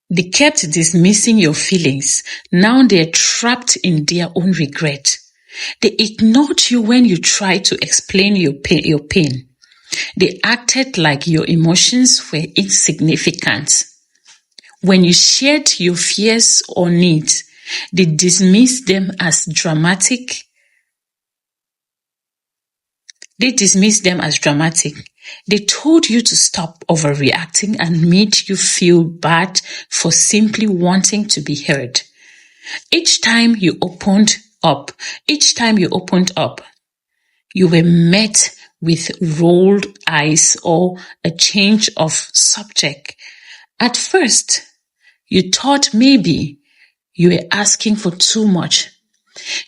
They kept dismissing your feelings. Now they're trapped in their own regret. They ignored you when you tried to explain your pain. They acted like your emotions were insignificant. When you shared your fears or needs, they dismissed them as dramatic. They told you to stop overreacting and made you feel bad for simply wanting to be heard. Each time you opened up, you were met with rolled eyes or a change of subject. At first, you thought maybe you were asking for too much.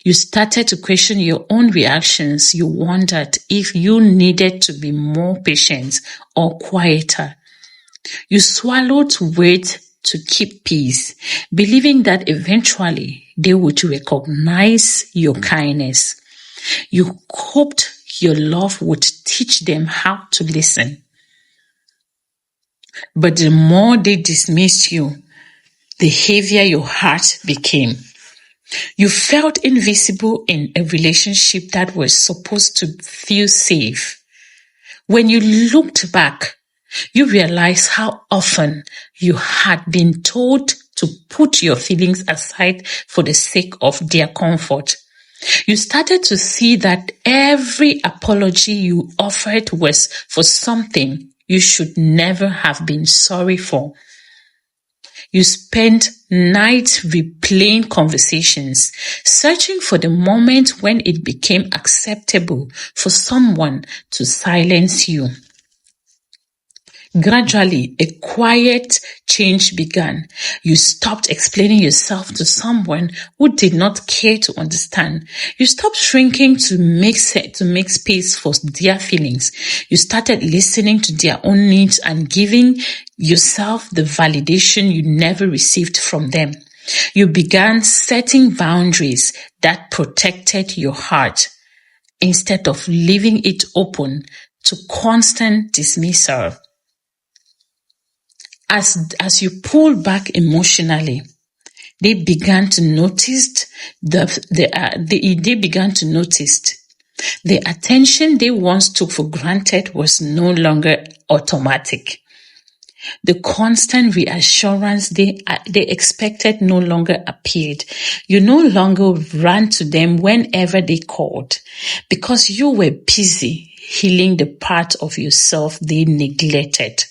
You started to question your own reactions. You wondered if you needed to be more patient or quieter. You swallowed words to keep peace, believing that eventually they would recognize your kindness. You hoped your love would teach them how to listen. But the more they dismissed you, the heavier your heart became. You felt invisible in a relationship that was supposed to feel safe. When you looked back, you realized how often you had been told to put your feelings aside for the sake of their comfort. You started to see that every apology you offered was for something you should never have been sorry for. You spent nights replaying conversations, searching for the moment when it became acceptable for someone to silence you. Gradually, a quiet change began. You stopped explaining yourself to someone who did not care to understand. You stopped shrinking to make space for their feelings. You started listening to their own needs and giving yourself the validation you never received from them. You began setting boundaries that protected your heart instead of leaving it open to constant dismissal. As you pull back emotionally, they began to notice the attention they once took for granted was no longer automatic. The constant reassurance they expected no longer appeared. You no longer ran to them whenever they called because you were busy healing the part of yourself they neglected.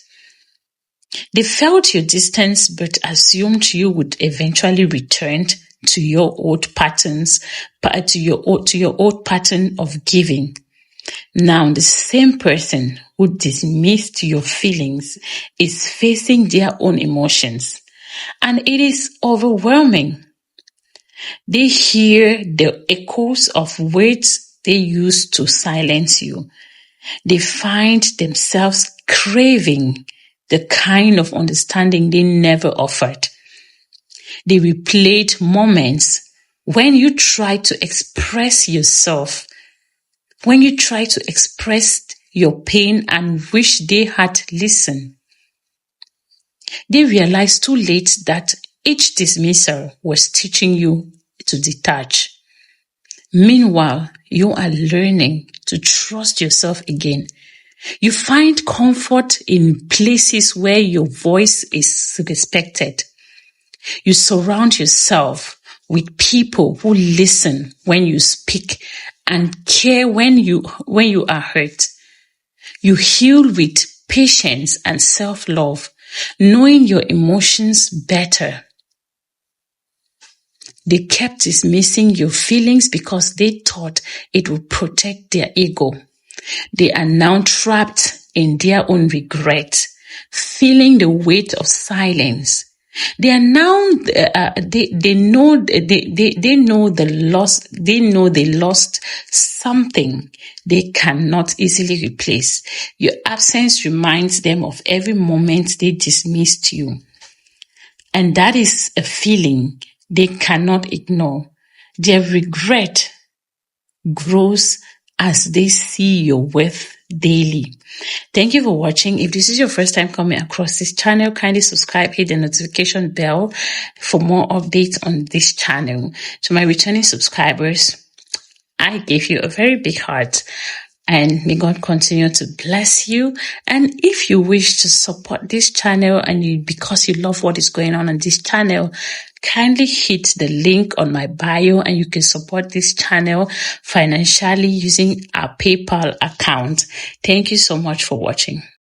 They felt your distance but assumed you would eventually return to your old patterns, to your old pattern of giving. Now the same person who dismissed your feelings is facing their own emotions, and it is overwhelming. They hear the echoes of words they used to silence you. They find themselves craving the kind of understanding they never offered. They replayed moments when you tried to express yourself, when you tried to express your pain and wish they had listened. They realized too late that each dismissal was teaching you to detach. Meanwhile, you are learning to trust yourself again. You find comfort in places where your voice is respected. You surround yourself with people who listen when you speak and care when you are hurt. You heal with patience and self-love, knowing your emotions better. They kept dismissing your feelings because they thought it would protect their ego. They are now trapped in their own regret, feeling the weight of silence. They are now they know they lost something they cannot easily replace. Your absence reminds them of every moment they dismissed you, and that is a feeling they cannot ignore. Their regret grows as they see your worth daily. Thank you for watching. If this is your first time coming across this channel, kindly subscribe, hit the notification bell for more updates on this channel. To my returning subscribers, I give you a very big heart, and may God continue to bless you. And if you wish to support this channel because you love what is going on this channel, kindly hit the link on my bio and you can support this channel financially using our PayPal account. Thank you so much for watching.